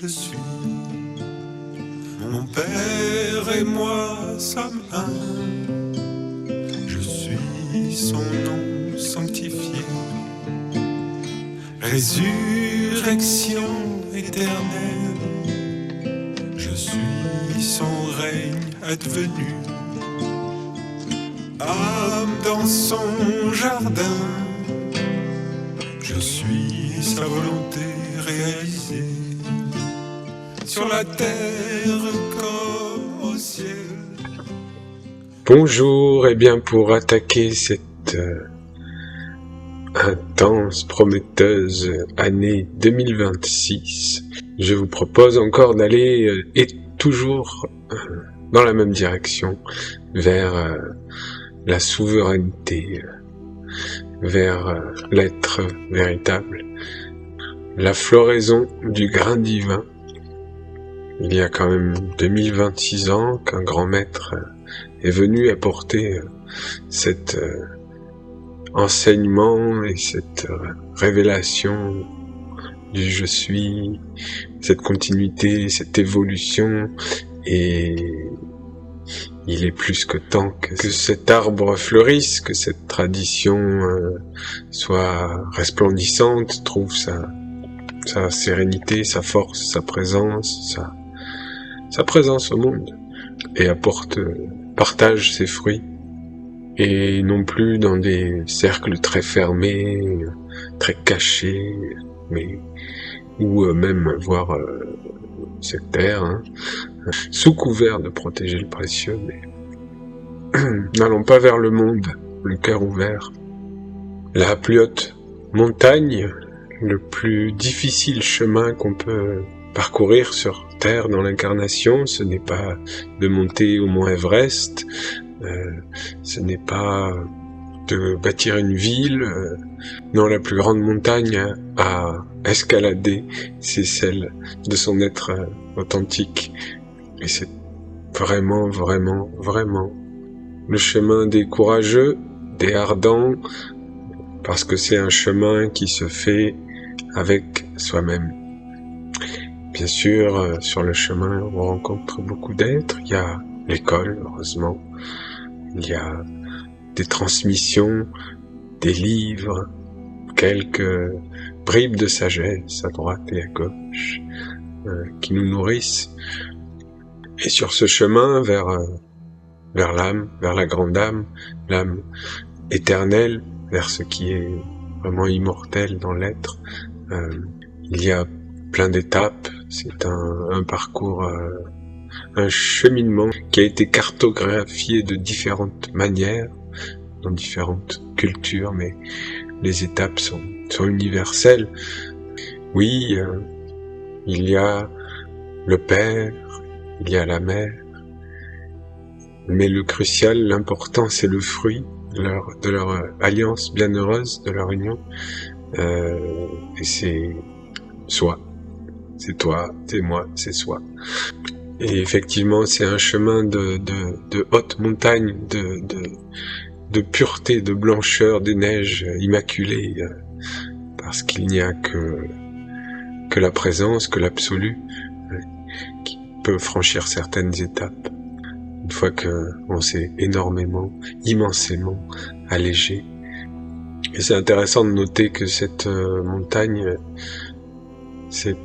je suis. Mon Père et moi sommes un. Je suis son nom sanctifié. Résurrection éternelle. Je suis son règne advenu. Âme dans son jardin. Je suis sa volonté réalisée. Sur la terre comme au ciel. Bonjour, et bien pour attaquer cette intense, prometteuse année 2026, je vous propose encore d'aller et toujours dans la même direction, vers la souveraineté, vers l'être véritable, la floraison du grain divin. Il y a quand même 2026 ans qu'un grand maître est venu apporter cet enseignement et cette révélation du je suis, cette continuité, cette évolution, et il est plus que temps que cet arbre fleurisse, que cette tradition soit resplendissante, trouve sa sérénité, sa force, sa présence, sa présence au monde, et partage ses fruits, et non plus dans des cercles très fermés, très cachés, mais ou même voire sectaires, sous couvert de protéger le précieux, mais n'allons pas vers le monde, le cœur ouvert. La plus haute montagne, le plus difficile chemin qu'on peut parcourir sur Terre dans l'incarnation, ce n'est pas de monter au mont Everest, ce n'est pas de bâtir une ville, non, la plus grande montagne à escalader, c'est celle de son être authentique, et c'est vraiment, vraiment, vraiment le chemin des courageux, des ardents, parce que c'est un chemin qui se fait avec soi-même. Bien sûr, sur le chemin, on rencontre beaucoup d'êtres. Il y a l'école, heureusement. Il y a des transmissions, des livres, quelques bribes de sagesse à droite et à gauche qui nous nourrissent. Et sur ce chemin vers l'âme, vers la grande âme, l'âme éternelle, vers ce qui est vraiment immortel dans l'être, il y a plein d'étapes. C'est un parcours, un cheminement qui a été cartographié de différentes manières, dans différentes cultures, mais les étapes sont universelles. Oui, il y a le père, il y a la mère, mais le crucial, l'important, c'est le fruit de leur alliance bienheureuse, de leur union, et c'est soi. C'est toi, c'est moi, c'est soi. Et effectivement, c'est un chemin de haute montagne, de pureté, de blancheur, des neiges immaculées, parce qu'il n'y a que la présence, que l'absolu, qui peut franchir certaines étapes. Une fois qu'on s'est énormément, immensément allégé. Et c'est intéressant de noter que cette montagne, c'est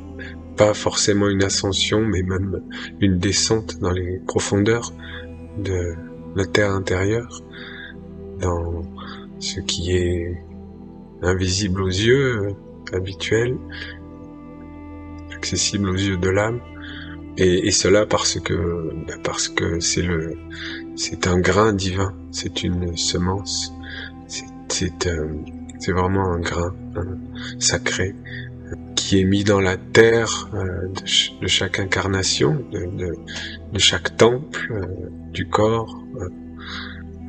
pas forcément une ascension, mais même une descente dans les profondeurs de la terre intérieure, dans ce qui est invisible aux yeux, habituel, accessible aux yeux de l'âme, et cela parce que c'est un grain divin, c'est une semence, c'est vraiment un grain sacré, qui est mis dans la terre de chaque incarnation, de chaque temple, du corps.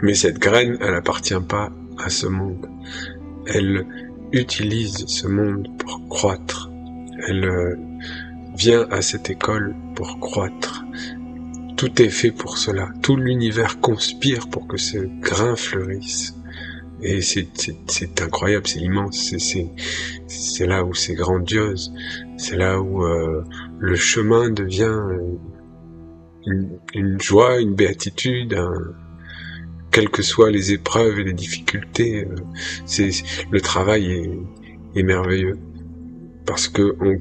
Mais cette graine, elle appartient pas à ce monde. Elle utilise ce monde pour croître. Elle vient à cette école pour croître. Tout est fait pour cela. Tout l'univers conspire pour que ce grain fleurisse. Et c'est incroyable, c'est immense, c'est là où c'est grandiose, c'est là où le chemin devient une joie, une béatitude, quelles que soient les épreuves et les difficultés, le travail est merveilleux, parce que on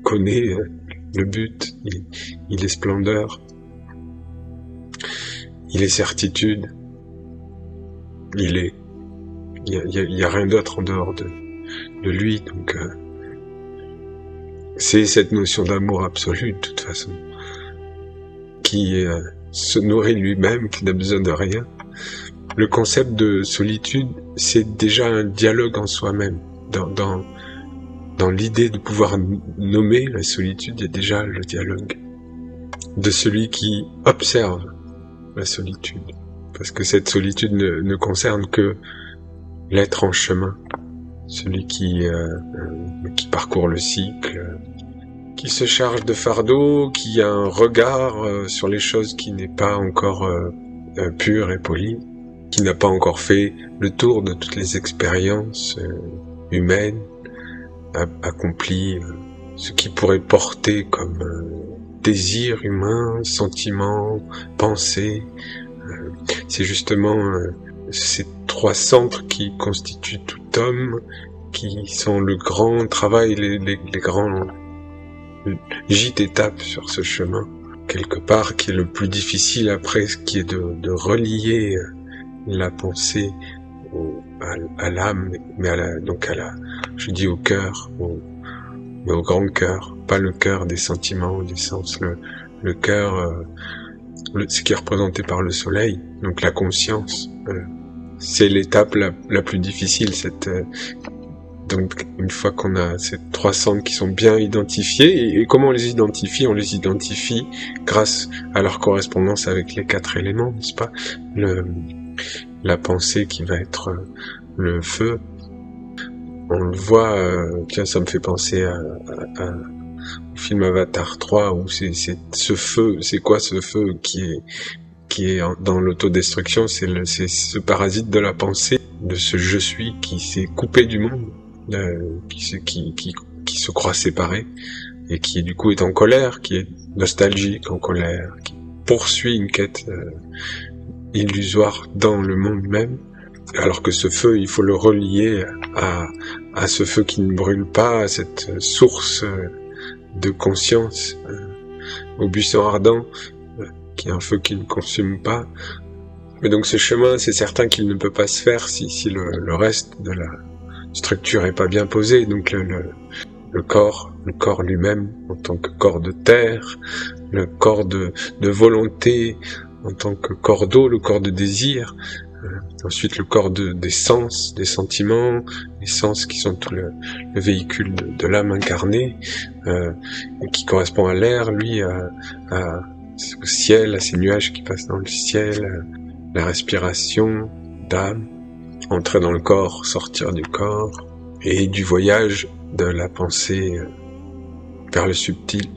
connaît le but, il est splendeur, il est certitude, il y a rien d'autre en dehors de lui, donc c'est cette notion d'amour absolu de toute façon, qui se nourrit lui-même, qui n'a besoin de rien. Le concept de solitude, c'est déjà un dialogue en soi-même. Dans l'idée de pouvoir nommer la solitude, il y a déjà le dialogue de celui qui observe la solitude. Parce que cette solitude ne concerne que l'être en chemin, celui qui parcourt le cycle, qui se charge de fardeau, qui a un regard sur les choses qui n'est pas encore pur et poli, qui n'a pas encore fait le tour de toutes les expériences humaines, accompli ce qui pourrait porter comme désir humain, sentiment, pensée. C'est justement ces trois centres qui constituent tout homme, qui sont le grand travail, les grands gîtes étapes sur ce chemin, quelque part, qui est le plus difficile après, qui est de relier la pensée à l'âme, mais je dis au cœur, mais au grand cœur, pas le cœur des sentiments, des sens, le cœur, ce qui est représenté par le soleil, donc la conscience. C'est l'étape la plus difficile, donc une fois qu'on a ces trois centres qui sont bien identifiés, et comment on les identifie? On les identifie grâce à leur correspondance avec les quatre éléments, n'est-ce pas? La pensée qui va être le feu. On le voit, tiens, ça me fait penser au film Avatar 3, où c'est ce feu, c'est quoi ce feu qui est dans l'autodestruction? C'est ce parasite de la pensée, de ce je suis qui s'est coupé du monde, qui se croit séparé, et qui du coup est en colère, qui est nostalgique, en colère, qui poursuit une quête illusoire dans le monde même, alors que ce feu, il faut le relier à ce feu qui ne brûle pas, à cette source de conscience, au buisson ardent, qui est un feu qui ne consume pas. Mais donc ce chemin, c'est certain qu'il ne peut pas se faire si le reste de la structure est pas bien posé. Donc le corps lui-même en tant que corps de terre, le corps de volonté en tant que corps d'eau, le corps de désir, ensuite le corps des sens, des sentiments, les sens qui sont tout le véhicule de l'âme incarnée, qui correspond à l'air, lui, au ciel, à ces nuages qui passent dans le ciel, la respiration d'âme, entrer dans le corps, sortir du corps, et du voyage de la pensée vers le subtil.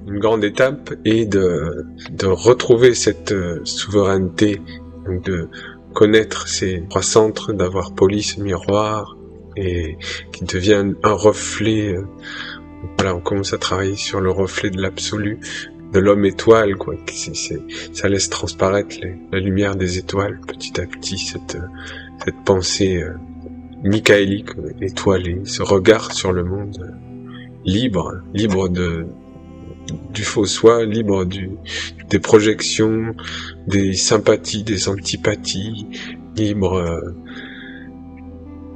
Une grande étape est de retrouver cette souveraineté, donc de connaître ces trois centres, d'avoir poli ce miroir, et qui devient un reflet. Voilà, on commence à travailler sur le reflet de l'absolu, de l'homme étoile, quoi. Ça laisse transparaître la lumière des étoiles, petit à petit, cette pensée michaélique, étoilée, ce regard sur le monde, libre du faux soi, libre des projections, des sympathies, des antipathies, libre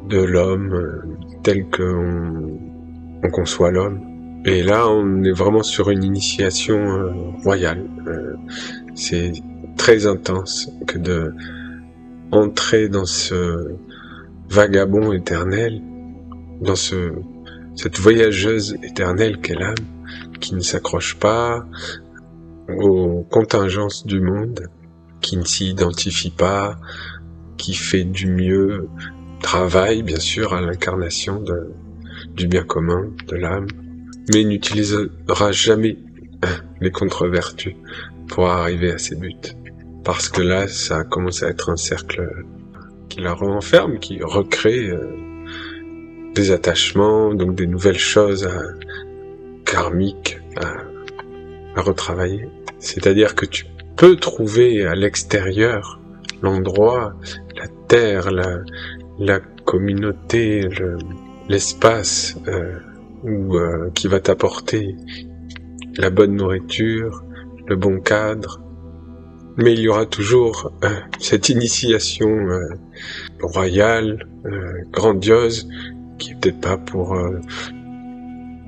de l'homme tel qu'on conçoit l'homme. Et là, on est vraiment sur une initiation royale. C'est très intense que de entrer dans ce vagabond éternel, dans cette voyageuse éternelle qu'est l'âme, qui ne s'accroche pas aux contingences du monde, qui ne s'y identifie pas, qui fait du mieux, travaille bien sûr à l'incarnation du bien commun, de l'âme, mais n'utilisera jamais les contre-vertus pour arriver à ses buts. Parce que là, ça commence à être un cercle qui la renferme, qui recrée des attachements, donc des nouvelles choses karmiques à retravailler. C'est-à-dire que tu peux trouver à l'extérieur l'endroit, la terre, la communauté, l'espace qui va t'apporter la bonne nourriture, le bon cadre, mais il y aura toujours cette initiation royale, grandiose, qui est peut-être pas pour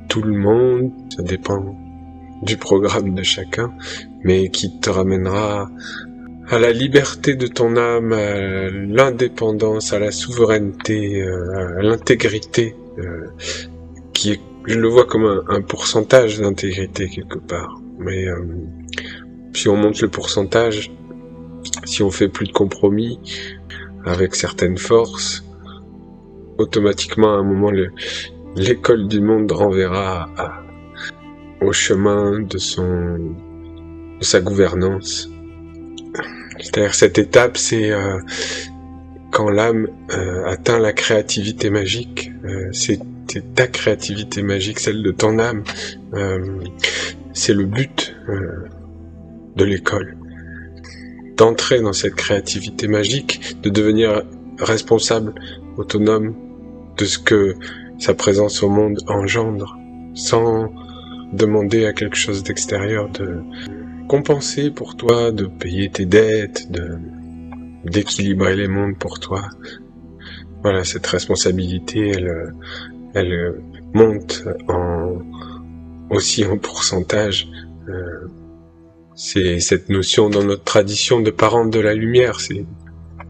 tout le monde, ça dépend du programme de chacun, mais qui te ramènera à la liberté de ton âme, à l'indépendance, à la souveraineté, à l'intégrité, qui est, je le vois comme un pourcentage d'intégrité quelque part. Mais si on monte le pourcentage, si on fait plus de compromis avec certaines forces, automatiquement à un moment l'école du monde renverra au chemin de sa gouvernance. C'est-à-dire cette étape, c'est quand l'âme atteint la créativité magique, c'est ta créativité magique, celle de ton âme, c'est le but de l'école, d'entrer dans cette créativité magique, de devenir responsable, autonome de ce que sa présence au monde engendre, sans demander à quelque chose d'extérieur de compenser pour toi, de payer tes dettes, d'équilibrer les mondes pour toi. Voilà, cette responsabilité, elle monte aussi en pourcentage. C'est cette notion dans notre tradition de parents de la lumière.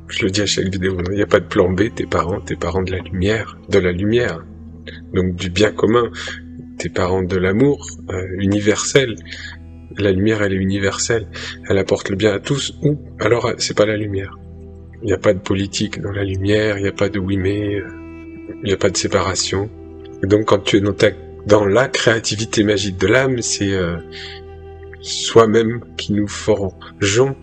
Je le dis à chaque vidéo, il n'y a pas de plan B, tes parents de la lumière, donc du bien commun, tes parents de l'amour universel. La lumière, elle est universelle, elle apporte le bien à tous, ou alors c'est pas la lumière. Il n'y a pas de politique dans la lumière, il n'y a pas de oui mais, il n'y a pas de séparation. Et donc quand tu es dans la créativité magique de l'âme, c'est soi-même qui nous forgeons,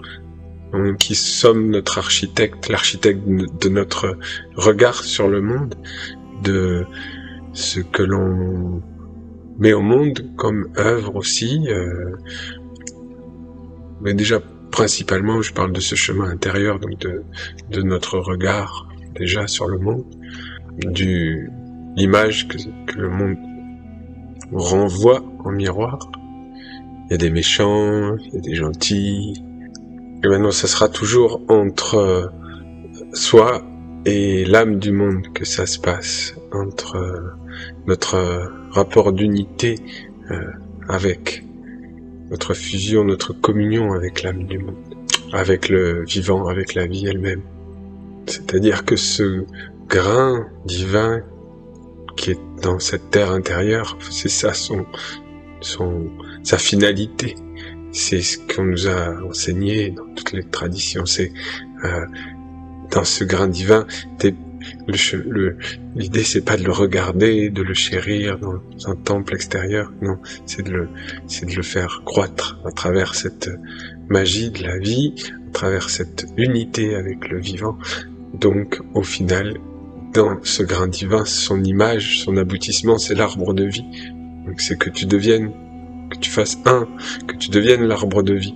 qui sommes notre architecte, l'architecte de notre regard sur le monde, de ce que l'on met au monde comme œuvre aussi, mais déjà principalement je parle de ce chemin intérieur, donc de notre regard déjà sur le monde, l'image que le monde renvoie en miroir. Il y a des méchants, il y a des gentils, et maintenant ça sera toujours entre soi et l'âme du monde que ça se passe, entre notre rapport d'unité avec notre fusion, notre communion avec l'âme du monde, avec le vivant, avec la vie elle-même. C'est-à-dire que ce grain divin qui est dans cette terre intérieure, c'est ça sa finalité. C'est ce qu'on nous a enseigné dans toutes les traditions. C'est dans ce grain divin, l'idée c'est pas de le regarder, de le chérir dans un temple extérieur. Non, c'est de le faire croître à travers cette magie de la vie, à travers cette unité avec le vivant. Donc, au final, dans ce grain divin, son image, son aboutissement, c'est l'arbre de vie. Donc, c'est que tu fasses que tu deviennes l'arbre de vie,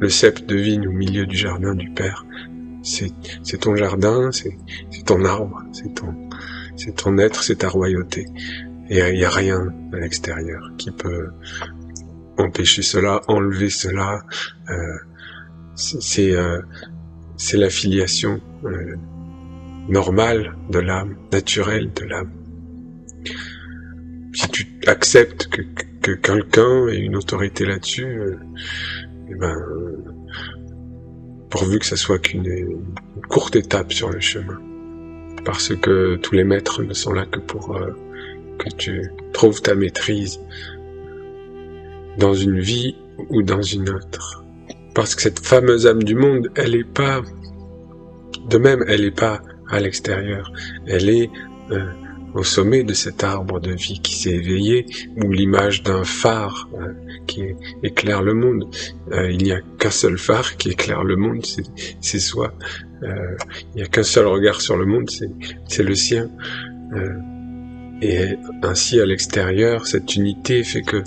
le cep de vigne au milieu du jardin du Père. C'est ton jardin, c'est ton arbre, c'est ton être, c'est ta royauté. Et il n'y a rien à l'extérieur qui peut empêcher cela, enlever cela. C'est la filiation normale de l'âme, naturelle de l'âme. Si tu acceptes que quelqu'un ait une autorité là-dessus, pourvu que ça soit qu'une courte étape sur le chemin. Parce que tous les maîtres ne sont là que pour que tu trouves ta maîtrise dans une vie ou dans une autre. Parce que cette fameuse âme du monde, elle est pas à l'extérieur. Elle est au sommet de cet arbre de vie qui s'est éveillé, ou l'image d'un phare qui éclaire le monde. Il n'y a qu'un seul phare qui éclaire le monde, c'est soi. Il n'y a qu'un seul regard sur le monde, c'est le sien. Et ainsi, à l'extérieur, cette unité fait que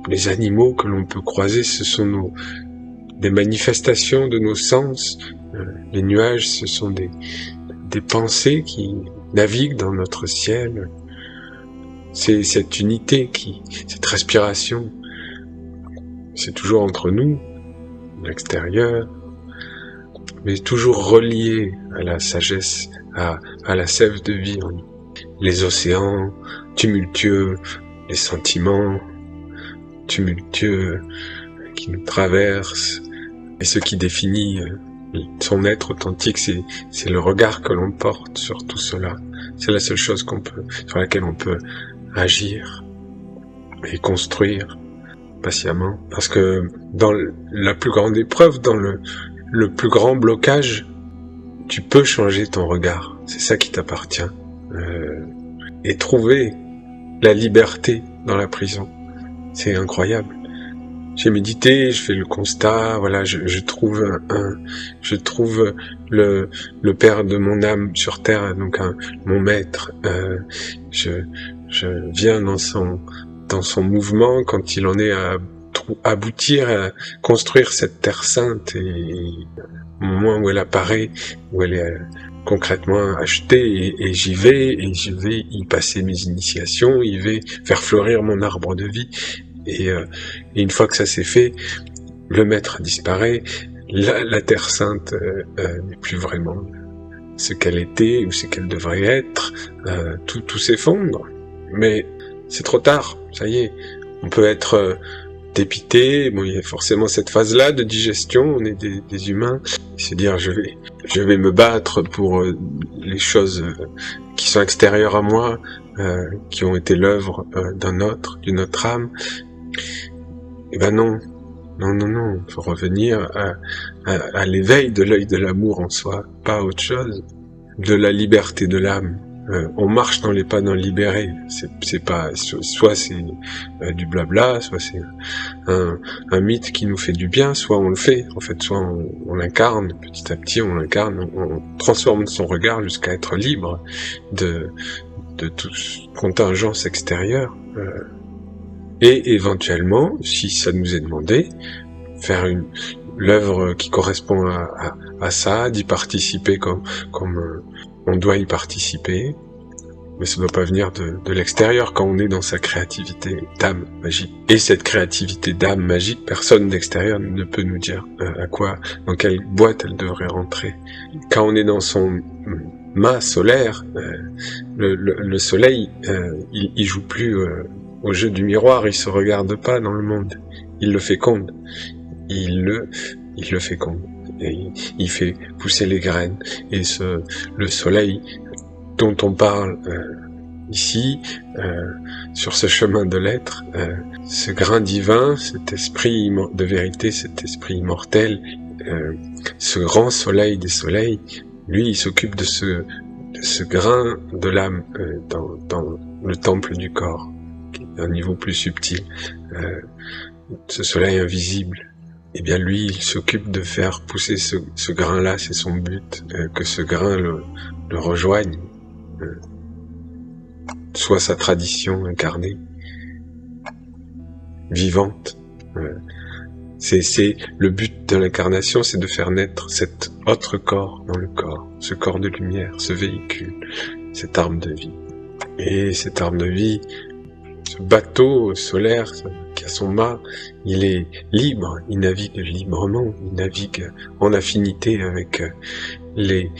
les animaux que l'on peut croiser, ce sont des manifestations de nos sens. Les nuages, ce sont des pensées qui naviguent dans notre ciel. C'est cette unité cette respiration, c'est toujours entre nous, l'extérieur, mais toujours relié à la sagesse, à la sève de vie en nous. Les océans tumultueux, les sentiments tumultueux qui nous traversent, et ce qui définit son être authentique, c'est le regard que l'on porte sur tout cela. C'est la seule chose sur laquelle on peut agir et construire patiemment. Parce que dans la plus grande épreuve, dans le plus grand blocage, tu peux changer ton regard. C'est ça qui t'appartient. Et trouver la liberté dans la prison. C'est incroyable. J'ai médité, je fais le constat, voilà, je trouve le père de mon âme sur terre, donc mon maître. Je viens dans son mouvement quand il en est à aboutir à construire cette terre sainte, et au moment où elle apparaît, où elle est concrètement achetée, et j'y vais y passer mes initiations, y vais faire fleurir mon arbre de vie. Et une fois que ça s'est fait, le maître disparaît, la terre sainte n'est plus vraiment ce qu'elle était ou ce qu'elle devrait être, tout s'effondre. Mais c'est trop tard, ça y est, on peut être dépité, bon, il y a forcément cette phase-là de digestion, on est des humains, c'est dire je vais me battre pour les choses qui sont extérieures à moi, qui ont été l'œuvre d'une autre âme. Eh ben non, il faut revenir à l'éveil de l'œil de l'amour en soi, pas autre chose, de la liberté de l'âme. On marche dans les pas d'un libéré, c'est pas, soit c'est du blabla, soit c'est un mythe qui nous fait du bien, soit on le fait, en fait, soit on l'incarne, petit à petit on l'incarne, on transforme son regard jusqu'à être libre de toute contingence extérieure. Et éventuellement, si ça nous est demandé, faire l'œuvre qui correspond à ça, d'y participer comme on doit y participer, mais ça ne doit pas venir de l'extérieur quand on est dans sa créativité d'âme magique. Et cette créativité d'âme magique, personne d'extérieur ne peut nous dire dans quelle boîte elle devrait rentrer. Quand on est dans son mât solaire, le soleil, il joue plus au jeu du miroir, il se regarde pas dans le monde, il le féconde, il le féconde, et il fait pousser les graines, et le soleil dont on parle ici, sur ce chemin de l'être, ce grain divin, cet esprit de vérité, cet esprit immortel, ce grand soleil des soleils, lui il s'occupe de ce grain de l'âme dans le temple du corps, un niveau plus subtil, ce soleil invisible, eh bien lui il s'occupe de faire pousser ce grain-là, c'est son but, que ce grain le rejoigne, soit sa tradition incarnée, vivante. C'est le but de l'incarnation, c'est de faire naître cet autre corps dans le corps, ce corps de lumière, ce véhicule, cette arme de vie. Et cette arme de vie, ce bateau solaire qui a son mât, il est libre, il navigue librement, il navigue en affinité avec les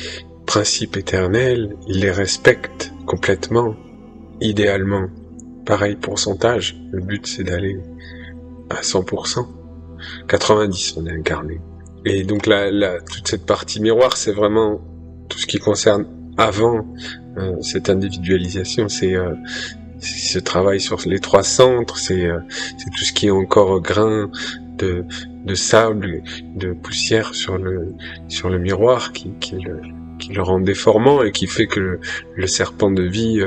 principes éternels, il les respecte complètement, idéalement. Pareil pourcentage, le but c'est d'aller à 100%. 90 on est incarné. Et donc toute cette partie miroir, c'est vraiment tout ce qui concerne avant cette individualisation, c'est ce travail sur les 3 centres, c'est tout ce qui est encore grain de sable, de poussière sur le miroir qui qui le rend déformant et qui fait que le serpent de vie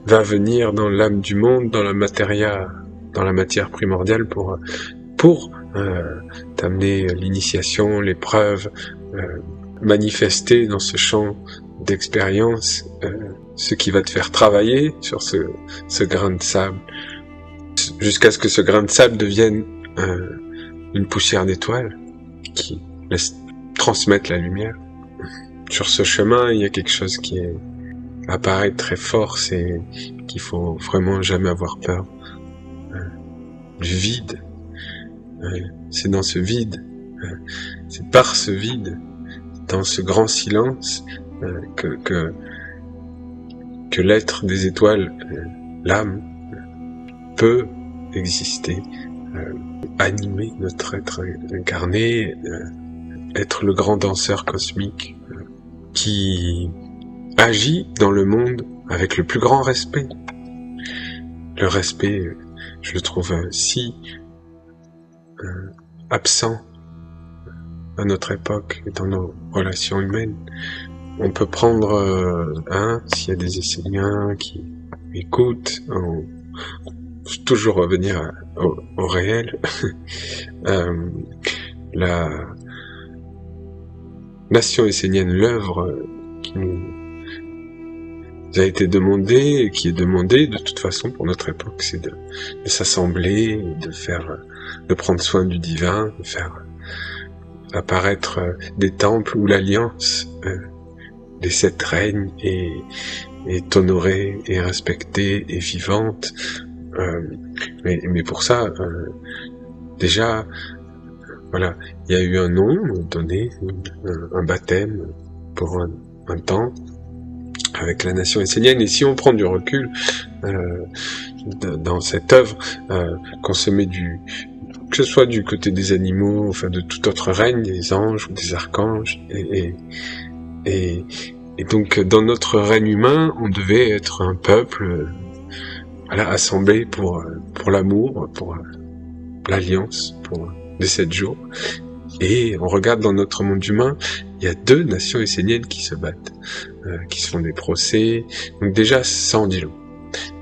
va venir dans l'âme du monde, dans la matière primordiale pour t'amener l'initiation, l'épreuve, manifester dans ce champ d'expérience ce qui va te faire travailler sur ce grain de sable, jusqu'à ce que ce grain de sable devienne une poussière d'étoiles qui laisse transmettre la lumière. Sur ce chemin, il y a quelque chose qui apparaît très fort, c'est qu'il faut vraiment jamais avoir peur du vide. C'est dans ce vide, c'est par ce vide, dans ce grand silence, que l'être des étoiles, l'âme, peut exister, animer notre être incarné, être le grand danseur cosmique qui agit dans le monde avec le plus grand respect. Le respect, je le trouve si absent à notre époque et dans nos relations humaines. On peut prendre s'il y a des Esséniens qui écoutent, toujours revenir au réel. La nation essénienne, l'œuvre qui nous a été demandée et qui est demandée de toute façon pour notre époque, c'est de s'assembler, de prendre soin du divin, de faire apparaître des temples où l'alliance des 7 règnes est honorée et respectée et vivante. Mais pour ça, déjà, voilà, il y a eu un nom donné, un baptême pour un temps avec la nation essénienne. Et si on prend du recul dans cette œuvre, qu'on se met que ce soit du côté des animaux, enfin de tout autre règne, des anges ou des archanges, et donc dans notre règne humain, on devait être un peuple, assemblé pour l'amour, pour l'alliance, pour les 7 jours. Et on regarde dans notre monde humain, il y a 2 nations esséniennes qui se battent, qui se font des procès. Donc déjà, ça en dit long.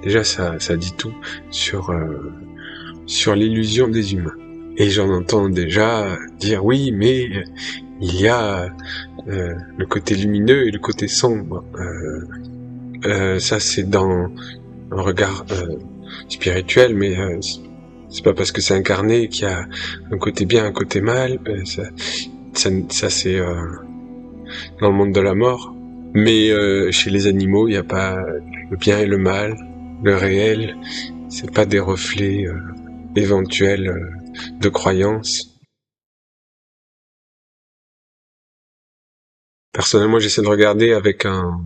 Déjà, ça dit tout sur l'illusion des humains. Et j'en entends déjà dire oui, mais il y a le côté lumineux et le côté sombre. Ça, c'est dans un regard spirituel, mais c'est pas parce que c'est incarné qu'il y a un côté bien, un côté mal. Ça c'est dans le monde de la mort. Mais chez les animaux, il n'y a pas le bien et le mal, le réel. C'est pas des reflets éventuels de croyances. Personnellement, j'essaie de regarder avec un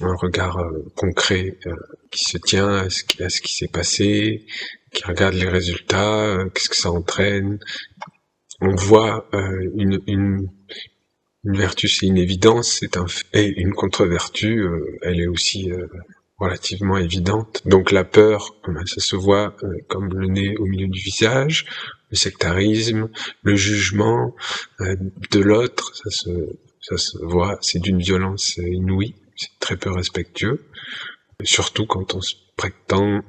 regard concret qui se tient à ce qui s'est passé, qui regarde les résultats, qu'est-ce que ça entraîne. On voit une vertu, c'est une évidence, c'est un fait, et une contre-vertu, elle est aussi relativement évidente. Donc la peur, ça se voit comme le nez au milieu du visage, le sectarisme, le jugement de l'autre, ça se voit, c'est d'une violence inouïe, c'est très peu respectueux, surtout quand on se prétend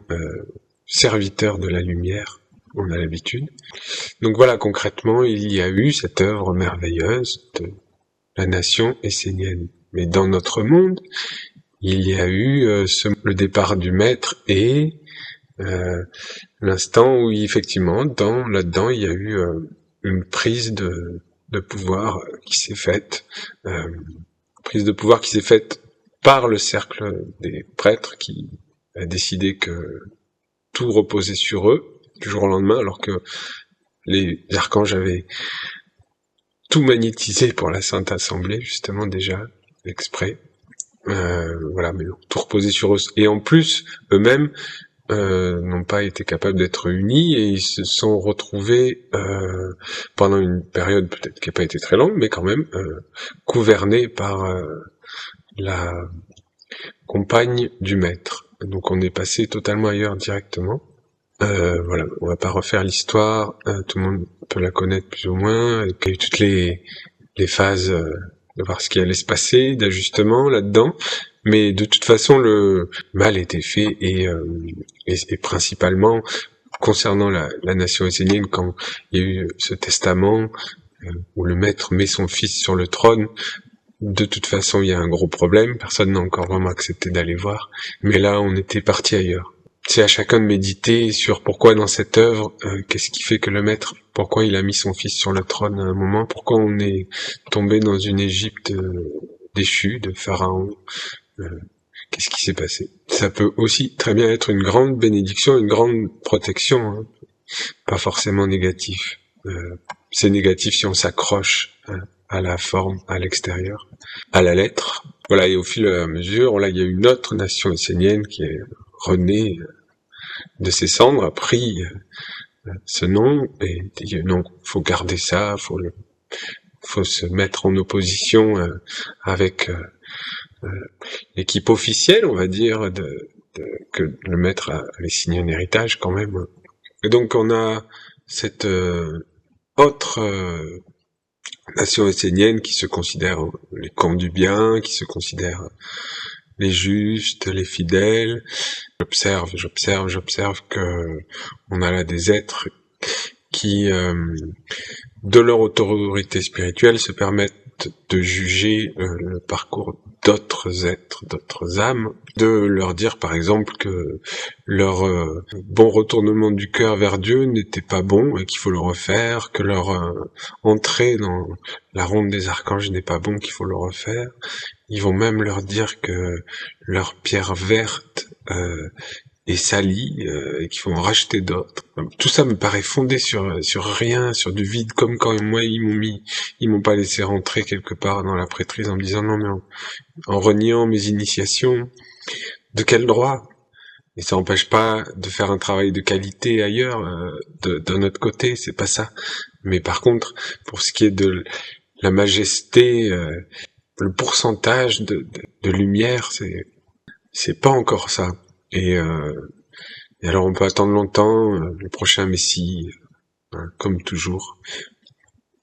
serviteur de la lumière, on a l'habitude. Donc voilà, concrètement, il y a eu cette œuvre merveilleuse de la nation essénienne. Mais dans notre monde, il y a eu le départ du maître et l'instant où effectivement, là-dedans, il y a eu une prise de pouvoir qui s'est faite, par le cercle des prêtres qui a décidé que tout reposait sur eux du jour au lendemain, alors que les archanges avaient tout magnétisé pour la Sainte Assemblée, justement déjà, exprès. Voilà, mais tout reposait sur eux. Et en plus, eux-mêmes n'ont pas été capables d'être unis et ils se sont retrouvés pendant une période peut-être qui n'a pas été très longue, mais quand même gouvernés par la compagne du maître. Donc on est passé totalement ailleurs directement. Voilà, on va pas refaire l'histoire, tout le monde peut la connaître plus ou moins, et puis toutes les phases de voir ce qui allait se passer, d'ajustement là-dedans. Mais de toute façon, le mal était fait et principalement concernant la nation essénienne, quand il y a eu ce testament où le maître met son fils sur le trône, de toute façon, il y a un gros problème. Personne n'a encore vraiment accepté d'aller voir. Mais là, on était parti ailleurs. C'est à chacun de méditer sur pourquoi dans cette œuvre, qu'est-ce qui fait que le maître, pourquoi il a mis son fils sur le trône à un moment, pourquoi on est tombé dans une Égypte déchue de Pharaon, qu'est-ce qui s'est passé. Ça peut aussi très bien être une grande bénédiction, une grande protection, hein, pas forcément négatif. C'est négatif si on s'accroche à la forme, à l'extérieur, à la lettre. Voilà, et au fil et à mesure, là, il y a une autre nation essénienne qui est renée de ses cendres, a pris ce nom, et dit non, faut garder ça, faut se mettre en opposition avec l'équipe officielle, on va dire, que le maître avait signé un héritage quand même. Et donc on a cette autre nation essénienne qui se considère les camps du bien, qui se considère les justes, les fidèles. J'observe que on a là des êtres qui, de leur autorité spirituelle, se permettent de juger le parcours d'autres êtres, d'autres âmes, de leur dire par exemple que leur bon retournement du cœur vers Dieu n'était pas bon et qu'il faut le refaire, que leur entrée dans la ronde des archanges n'est pas bon, qu'il faut le refaire. Ils vont même leur dire que leur pierre verte est salie et qu'il faut en racheter d'autres. Tout ça me paraît fondé sur rien, sur du vide, comme quand moi ils m'ont pas laissé rentrer quelque part dans la prêtrise en me disant non mais en reniant mes initiations, de quel droit? Et ça n'empêche pas de faire un travail de qualité ailleurs, d'un autre côté, c'est pas ça. Mais par contre, pour ce qui est de la majesté, le pourcentage de lumière, c'est pas encore ça. Et alors on peut attendre longtemps le prochain Messie, hein, comme toujours,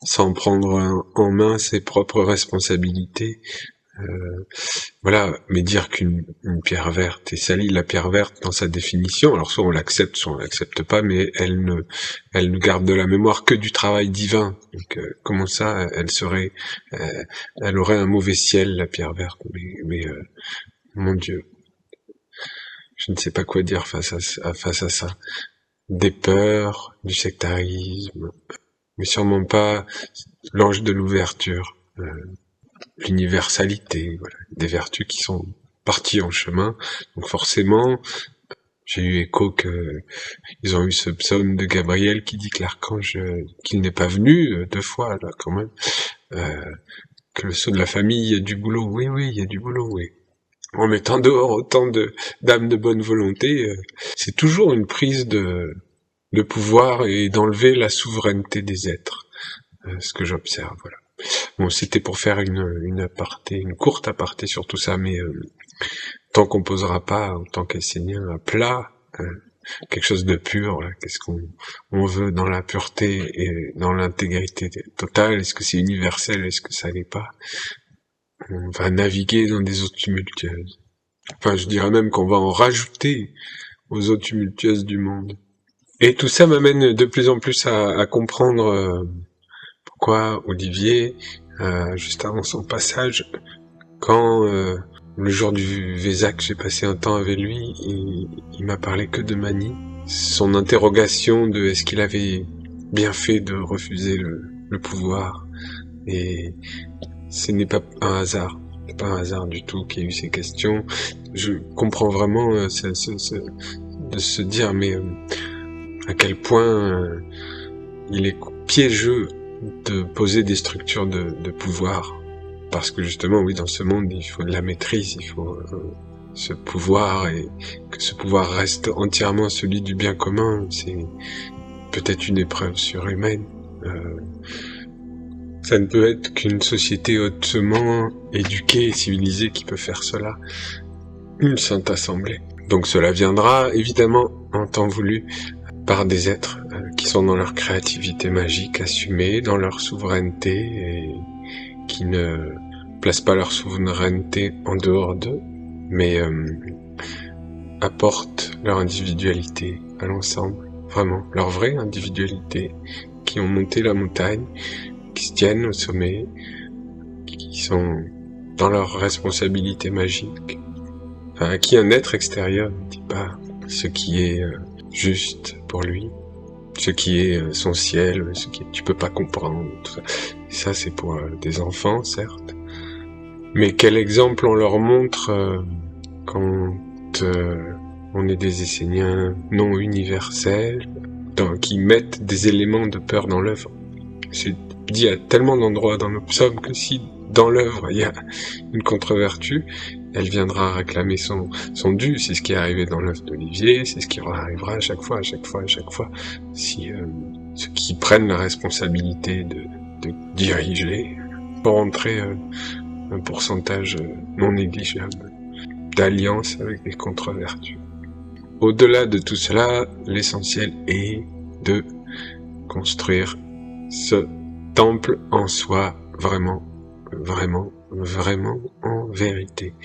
sans prendre en main ses propres responsabilités. Voilà, mais dire qu'une pierre verte est salie, la pierre verte dans sa définition, alors soit on l'accepte, soit on l'accepte pas, mais elle ne garde de la mémoire que du travail divin. Donc comment ça, elle aurait un mauvais ciel, la pierre verte. Mais mon Dieu, je ne sais pas quoi dire face à ça. Des peurs, du sectarisme, mais sûrement pas l'ange de l'ouverture. L'universalité, voilà, des vertus qui sont parties en chemin. Donc forcément, j'ai eu écho que ils ont eu ce psaume de Gabriel qui dit que l'archange, qu'il n'est pas venu 2 fois là quand même, que le saut de la famille, il y a du boulot. Oui, il y a du boulot, oui. En mettant dehors autant d'âmes de bonne volonté, c'est toujours une prise de pouvoir et d'enlever la souveraineté des êtres, ce que j'observe, voilà. Bon, c'était pour faire une courte aparté sur tout ça, mais tant qu'on posera pas, en tant qu'Essénien, à plat, quelque chose de pur, là, qu'est-ce qu'on veut dans la pureté et dans l'intégrité totale, est-ce que c'est universel, est-ce que ça l'est pas? On va naviguer dans des eaux tumultueuses. Enfin, je dirais même qu'on va en rajouter aux eaux tumultueuses du monde. Et tout ça m'amène de plus en plus à comprendre pourquoi Olivier, juste avant son passage, quand le jour du Vésac, j'ai passé un temps avec lui, il m'a parlé que de Mani. Son interrogation de est-ce qu'il avait bien fait de refuser le pouvoir. Et ce n'est pas un hasard. C'est pas un hasard du tout qu'il y ait eu ces questions. Je comprends vraiment de se dire mais à quel point il est piégeux de poser des structures de pouvoir. Parce que justement, oui, dans ce monde, il faut de la maîtrise, il faut ce pouvoir, et que ce pouvoir reste entièrement celui du bien commun, c'est peut-être une épreuve surhumaine. Ça ne peut être qu'une société hautement éduquée et civilisée qui peut faire cela. Une sainte assemblée. Donc cela viendra, évidemment, en temps voulu, par des êtres qui sont dans leur créativité magique assumée, dans leur souveraineté, et qui ne placent pas leur souveraineté en dehors d'eux, mais apportent leur individualité à l'ensemble, vraiment, leur vraie individualité, qui ont monté la montagne, qui se tiennent au sommet, qui sont dans leur responsabilité magique, enfin, à qui un être extérieur ne dit pas ce qui est juste pour lui, ce qui est son ciel, ce qui tu peux pas comprendre, tout ça. Et ça, c'est pour des enfants, certes. Mais quel exemple on leur montre quand on est des Esséniens non universels, qui mettent des éléments de peur dans l'œuvre. C'est dit à tellement d'endroits dans nos psaumes que si dans l'œuvre il y a une contre-vertu, elle viendra réclamer son dû. C'est ce qui est arrivé dans l'œuvre d'Olivier, c'est ce qui arrivera à chaque fois. Si ceux qui prennent la responsabilité de diriger pour entrer un pourcentage non négligeable d'alliance avec des contre-vertus. Au-delà de tout cela, l'essentiel est de construire ce temple en soi, vraiment en vérité.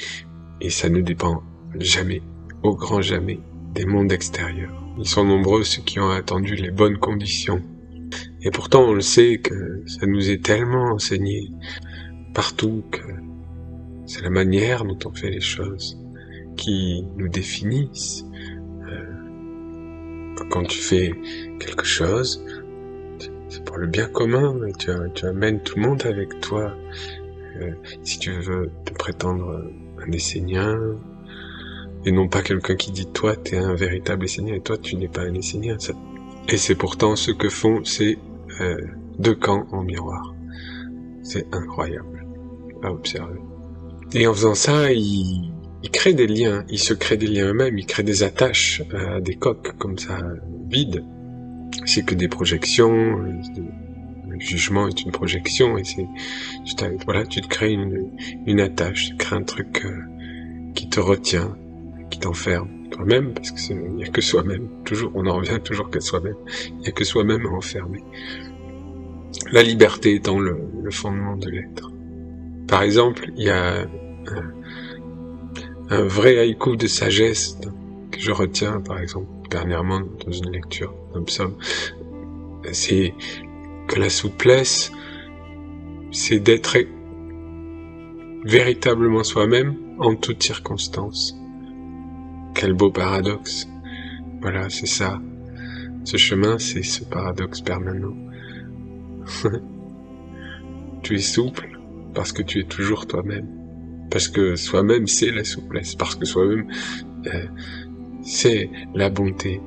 Et ça ne dépend jamais, au grand jamais, des mondes extérieurs. Ils sont nombreux ceux qui ont attendu les bonnes conditions. Et pourtant on le sait que ça nous est tellement enseigné partout que c'est la manière dont on fait les choses qui nous définissent. Quand tu fais quelque chose, c'est pour le bien commun, et tu amènes tout le monde avec toi. Si tu veux te prétendre un Essénien, et non pas quelqu'un qui dit toi t'es un véritable Essénien, et toi tu n'es pas un Essénien. Et c'est pourtant ce que font ces deux camps en miroir. C'est incroyable à observer. Et en faisant ça, ils créent des liens, ils se créent des liens eux-mêmes, ils créent des attaches à des coques comme ça, vides. C'est que des projections, le jugement est une projection, et tu te crées une attache, tu crées un truc qui te retient, qui t'enferme toi-même, parce que il n'y a que soi-même, toujours, on en revient toujours qu'à soi-même, il n'y a que soi-même à enfermer. La liberté étant le fondement de l'être. Par exemple, il y a un vrai haïku de sagesse que je retiens, par exemple, dernièrement dans une lecture d'un psaume. C'est que la souplesse, c'est d'être véritablement soi-même en toutes circonstances. Quel beau paradoxe. Voilà, c'est ça. Ce chemin, c'est ce paradoxe permanent. Tu es souple parce que tu es toujours toi-même. Parce que soi-même, c'est la souplesse. Parce que soi-même, c'est la bonté.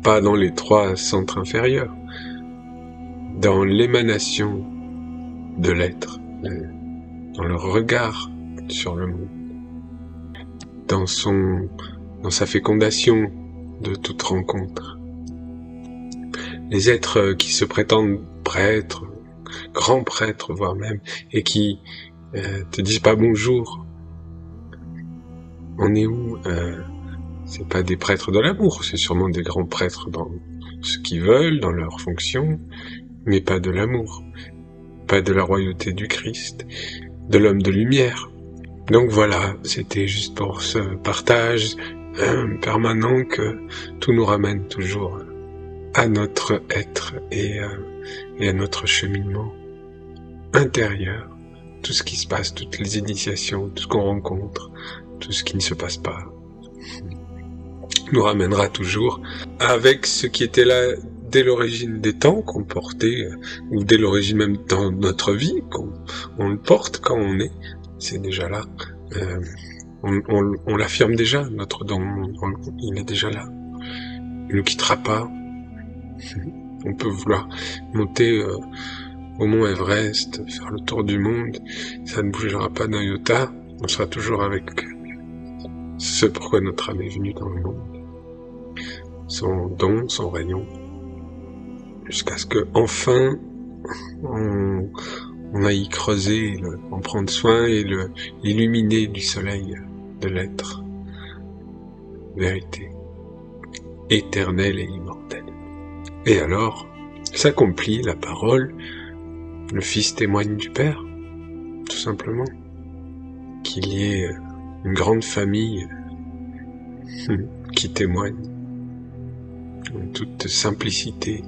Pas dans les trois centres inférieurs. Dans l'émanation de l'être. Dans le regard sur le monde. Dans sa fécondation de toute rencontre. Les êtres qui se prétendent prêtres, grands prêtres voire même, et qui te disent pas bonjour. On est où c'est pas des prêtres de l'amour, c'est sûrement des grands prêtres dans ce qu'ils veulent, dans leur fonction, mais pas de l'amour, pas de la royauté du Christ, de l'homme de lumière. Donc voilà, c'était juste pour ce partage permanent que tout nous ramène toujours à notre être et à notre cheminement intérieur. Tout ce qui se passe, toutes les initiations, tout ce qu'on rencontre, tout ce qui ne se passe pas, nous ramènera toujours avec ce qui était là dès l'origine des temps, qu'on portait, ou dès l'origine même dans notre vie, qu'on le porte quand on est, c'est déjà là. On l'affirme déjà, notre don, il est déjà là. Il ne quittera pas. On peut vouloir monter au mont Everest, faire le tour du monde, ça ne bougera pas d'un iota, on sera toujours avec ce pourquoi notre âme est venue dans le monde. Son don, son rayon, jusqu'à ce que enfin on aille creuser, en prendre soin et l'illuminer du soleil de l'être, vérité, éternelle et immortelle. Et alors, s'accomplit la parole le Fils témoigne du Père, tout simplement. Qu'il y ait une grande famille qui témoigne en toute simplicité,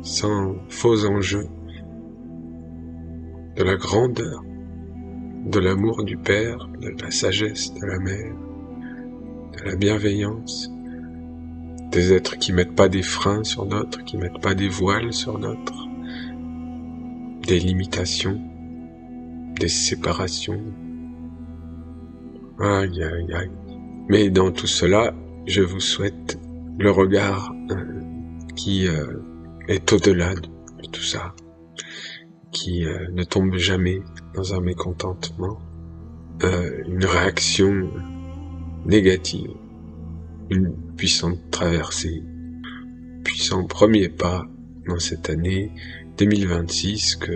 sans faux enjeux, de la grandeur, de l'amour du Père, de la sagesse de la Mère, de la bienveillance, des êtres qui mettent pas des freins sur d'autres, qui mettent pas des voiles sur d'autres, des limitations, des séparations. Aïe, aïe, aïe. Mais dans tout cela, je vous souhaite le regard qui est au-delà de tout ça, qui ne tombe jamais dans un mécontentement, une réaction négative, une puissante traversée, puissant premier pas dans cette année 2026, que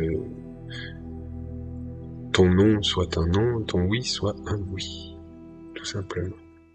ton non soit un non, ton oui soit un oui, tout simplement.